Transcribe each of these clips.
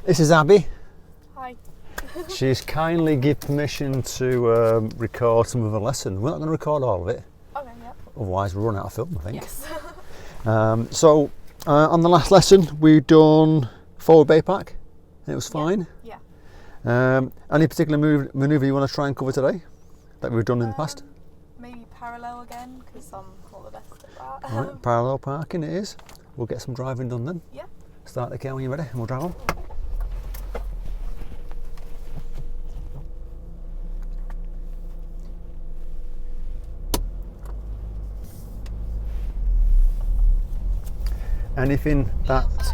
This is Abby. Hi. She's kindly given permission to record some of her lesson. We're not going to record all of it. Okay, yeah. Otherwise we'll run out of film, I think. Yes. So on the last lesson we've done forward bay pack and it was fine. Yeah. Any particular manoeuvre you want to try and cover today that we've done in the past? Maybe parallel again, because I'm not the best at that. Right, parallel parking it is. We'll get some driving done then. Yeah. Start the car when you're ready and we'll drive on. Anything that's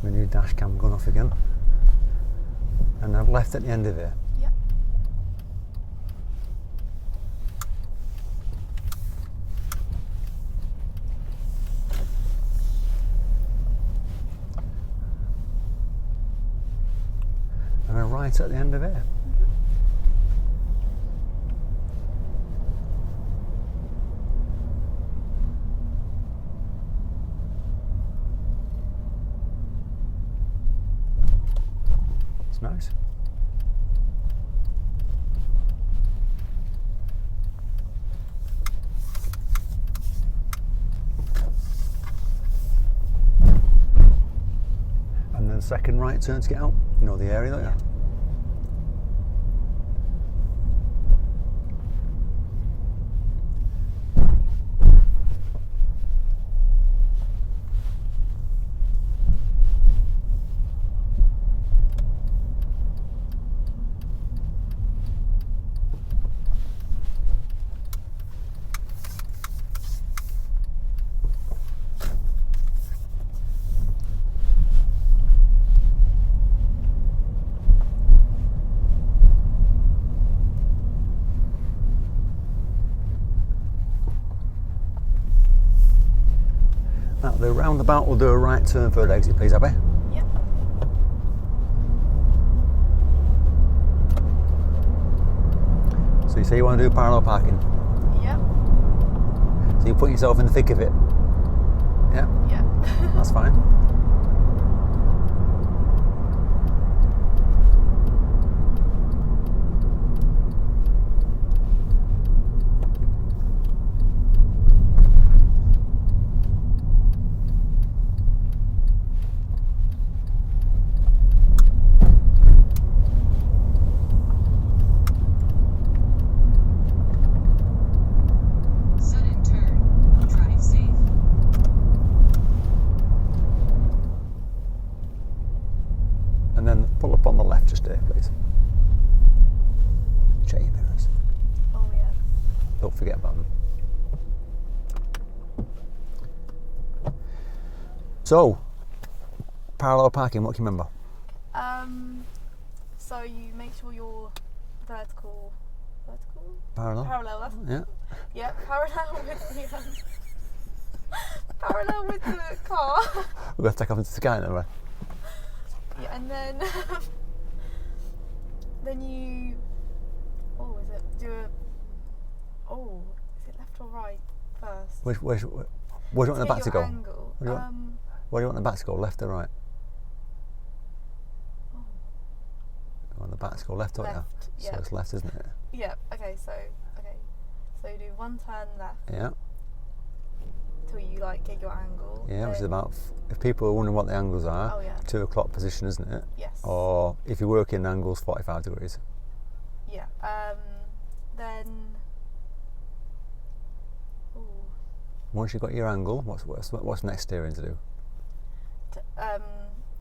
my new dash cam going off again. And I've left at the end of it. Yeah. And a right at the end of it. It's nice. And then second right turn to get out. You know the area, don't you? Yeah. At the roundabout, we'll do a right turn third exit, please, Abby. Yep. So you say you want to do parallel parking. Yep. So you put yourself in the thick of it. Yeah, Yep. that's fine. Sudden turn. Drive safe. And then pull up on the left just there, please. Check your mirrors. Oh yeah. Don't forget about them. So, parallel parking, what can you remember? So you make sure you're vertical. Parallel? That's Yeah. yeah. Parallel with the parallel with the car. We'll have to take off into the sky now, right? Yeah, and then then you is it left or right first? Where do you want the Get back to your go? angle. Where do you want- Where do you want the back to go, left or right? You want the back to go left, don't you? Left, So yeah. it's left, isn't it? Yeah. Okay. So you do one turn left Yeah. till you get your angle. Yeah, which is then- about, if people are wondering what the angles are, Oh yeah. 2 o'clock position, isn't it? Yes. Or if you work in angles, 45 degrees. Yeah. Then. Ooh. Once you've got your angle, what's next steering to do?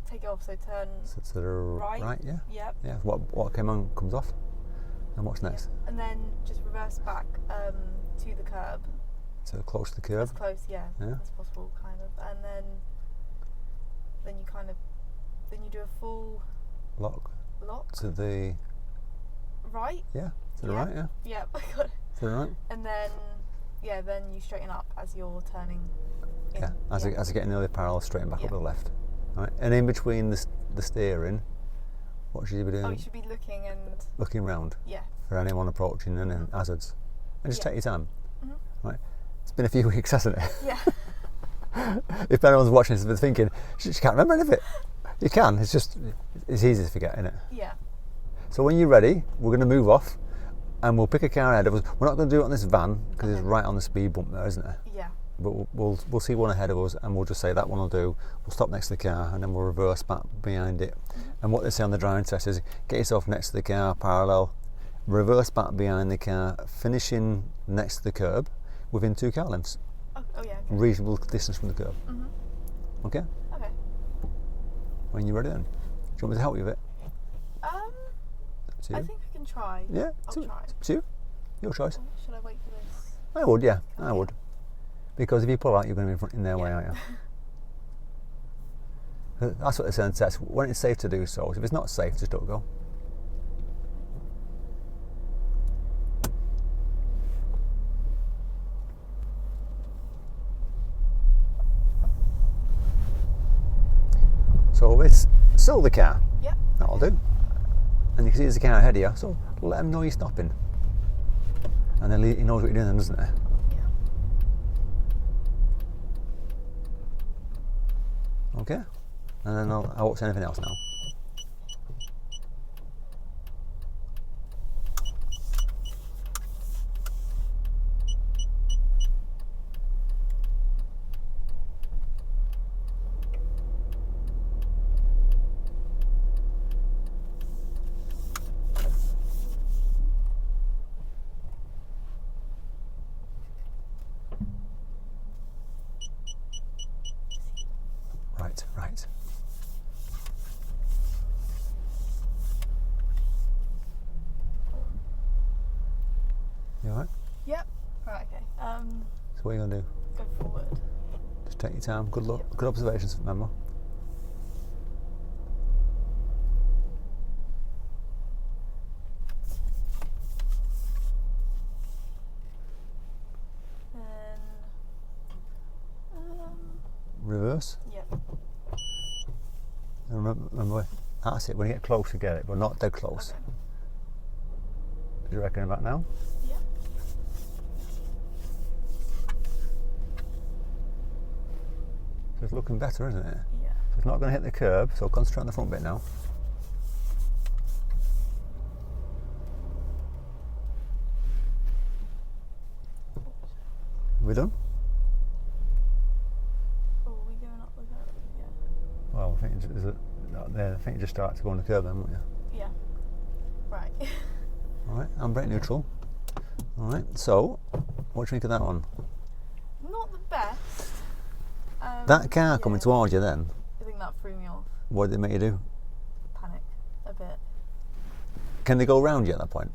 Take it off. So turn. So to the right, yeah? Yep. Yeah, what came on comes off. And what's next? Yeah. And then just reverse back to the curb. So close to the curb. As close, yeah, Yeah. as possible, kind of. And then you do a full Lock lock. to the, Right. yeah, to the Yeah. right, yeah. Yeah, I got it. To the right. And then you straighten up as you're turning. In. Yeah, as you get nearly parallel, straighten back Yeah. up to the left. All right, and in between the steering, what should you be doing? Oh, you should be looking and Looking round yeah. for anyone approaching and any hazards. And just Yeah. take your time. Mhm. Right. It's been a few weeks, hasn't it? Yeah. If anyone's watching this, they're thinking, she can't remember any of it. You can. It's just it's easy to forget, isn't it? Yeah. So when you're ready, we're going to move off, and we'll pick a car ahead of us. We're not going to do it on this van because it's right on the speed bump there, isn't it? Yeah. But we'll see one ahead of us, and we'll just say that one will do. We'll stop next to the car, and then we'll reverse back behind it. And what they say on the driving test is get yourself next to the car, parallel, reverse back behind the car, finishing next to the curb within 2 car lengths. Oh yeah. Okay. Reasonable distance from the curb. Okay? Okay. When you're ready then. Do you want me to help you with it? I think I can try. Yeah, I'll try. it's you. Your choice. Oh, should I wait for this? I would, yeah, I would. Because if you pull out, you're going to be in their way, Yeah. aren't you? That's what the saying says. When it's safe to do so. If it's not safe, just don't go. So it's still the car. Yep. That'll do. And you can see there's a car ahead of you, so let them know you're stopping. And then he knows what you're doing then, doesn't he? Yeah. Okay. And then I won't say anything else now. Right. You alright? Yep. Right. Okay. So what are you going to do? Go forward. Just take your time. Good luck. Good observations, remember. Then. Reverse. Yep. And remember, that's it. When you get close, you get it, but not dead close. Okay. Do you reckon about now? Yep. So it's looking better, isn't it? Yeah. So it's not going to hit the curb, so concentrate on the front bit now. Are we done? Oh, are we going up the curb? Yeah. Well, I think I think you just start to go on the curb then, won't you? Yeah. Right. Alright, I'm brake neutral. Alright, so what do you think of that one? Not the best. That car coming yeah. towards you then, I think that threw me off. what did it make you do? Panic a bit. Can they go round you at that point?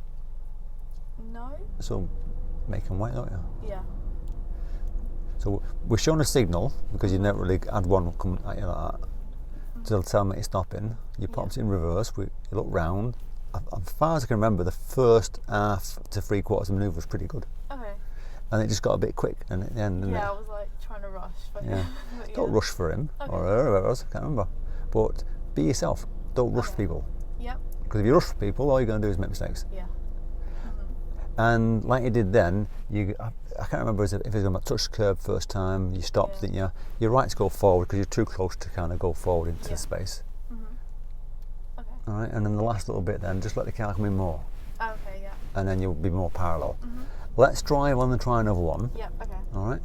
No. So make them wait, don't you? Yeah. So we're showing a signal because you never really had one come at you like that. To tell me it's stopping. You popped it in reverse. You look round. As far as I can remember, the first half to 3/4 of the manoeuvre was pretty good, Okay. and it just got a bit quick. And at the end, didn't Yeah, I it? was like trying to rush, but Yeah. but Don't yeah. rush for him Okay. or whoever it was. I can't remember. But be yourself. Don't rush Okay. people. Yep. Because if you rush for people, all you're going to do is make mistakes. Yeah. And like you did then, I can't remember if you're going to touch the curb first time, you stopped, Yeah. didn't you? You're right to go forward because you're too close to kind of go forward into Yeah. the space. Okay. All right, and then the last little bit then, just let the car come in more, Okay. Yeah. and then you'll be more parallel. Let's drive on and try another one, Yep. Okay. all right?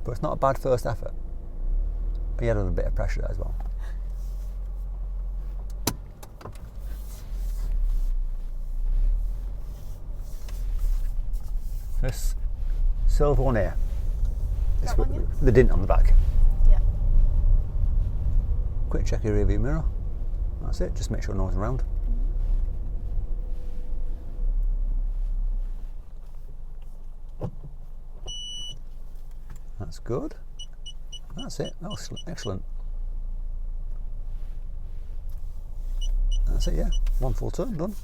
But it's not a bad first effort. You had a bit of pressure there as well. This silver one here. This That one, yeah? the dint on the back. Yeah. Quick check your rear view mirror. That's it, just make sure no one's around. That's good. That's it, that was excellent. That's it, yeah. One full turn, done.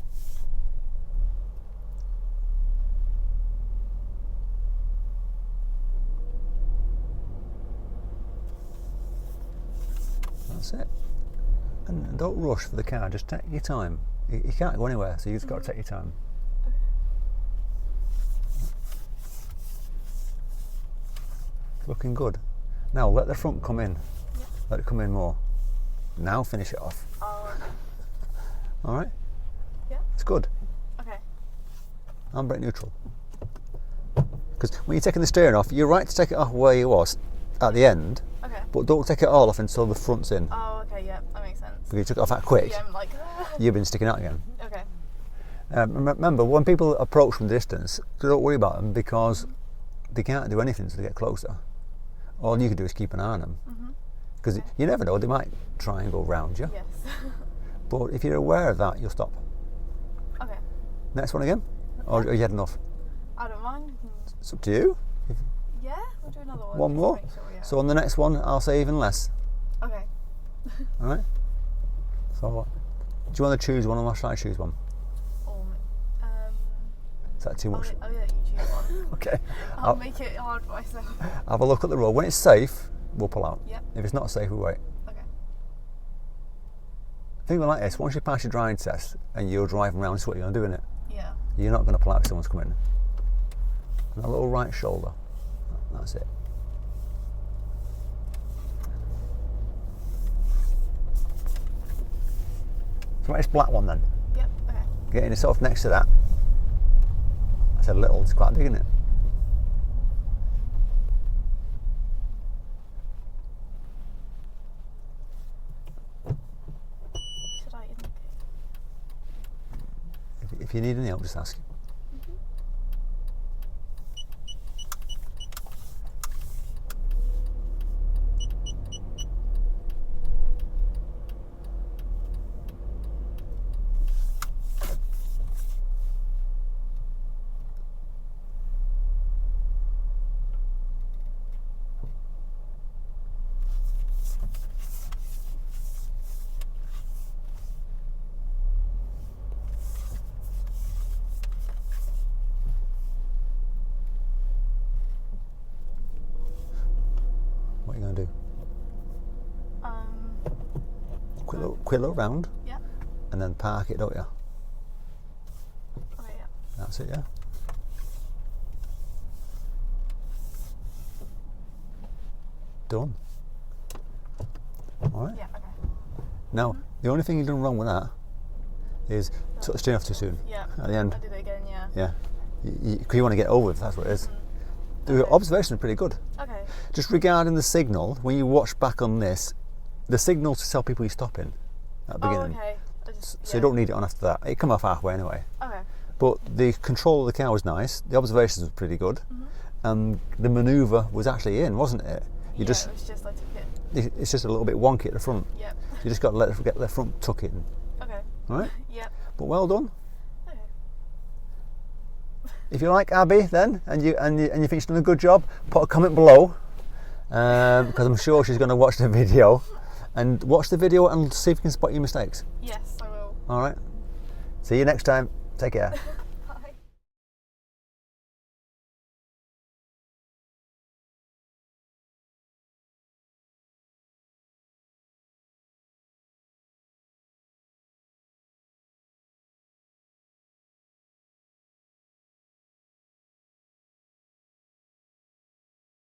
That's it. And don't rush for the car, just take your time. You can't go anywhere, so you've just got to take your time. Looking good. Now let the front come in. Let it come in more. Now finish it off. Oh, okay. All right. Yeah. It's good. Okay. Handbrake neutral. Because when you're taking the steering off, you're right to take it off where you was at the end, Okay. but don't take it all off until the front's in. Oh, okay, yeah, that makes sense. Because you took it off that quick, Yeah, I'm like, you've been sticking out again. okay. Remember, when people approach from distance, don't worry about them because they can't do anything until they get closer. All you can do is keep an eye on them. Because you never know, they might try and go round you. Yes. But if you're aware of that, you'll stop. Okay. Next one again? Or are you had enough? I don't mind. It's up to you. Yeah, we'll do another one. One just to more. make sure, yeah. So on the next one, I'll say even less. Okay. All right. So what? Do you want to choose one, or shall I choose one? Is that too much? I'll let you choose one. Okay. I'll make it hard for myself. Have a look at the road. When it's safe, we'll pull out. Yep. If it's not safe, we wait. Okay. Think of it like this: once you pass your driving test and you're driving around, that's what you're going to do, innit? Yeah. You're not going to pull out if someone's coming. And a little right shoulder. That's it. So right, it's black one then. Yep. Okay. Getting yourself next to that. I said little, it's quite big, isn't it? Should I indicate? If you need any help, just ask. What are you going to do? Quick little round, Yeah. and then park it, don't you? Okay. Yeah. That's it, yeah. Done. All right. Yeah. Okay. Now, the only thing you've done wrong with that is took the steering off too soon. Yeah. At the end. I did it again. Yeah. Yeah. Because you want to get over with, that's what it is. The Okay. observation is pretty good. Okay. Just regarding the signal, when you watch back on this, the signal to tell people you're stopping at the Oh, beginning. okay. I just, So you don't need it on after that. It come off halfway anyway. Okay. But the control of the car was nice. The observations was pretty good, and the manoeuvre was actually in, wasn't it? You Yeah, just it was just like a bit. it's just a little bit wonky at the front. Yep. You just got to get the front tuck in, Okay. all right? Yep. But well done. Okay. If you like Abby, then and you think she's done a good job, put a comment below, because I'm sure she's going to watch the video, and watch the video and see if you can spot your mistakes. Yes, I will. All right. See you next time. Take care.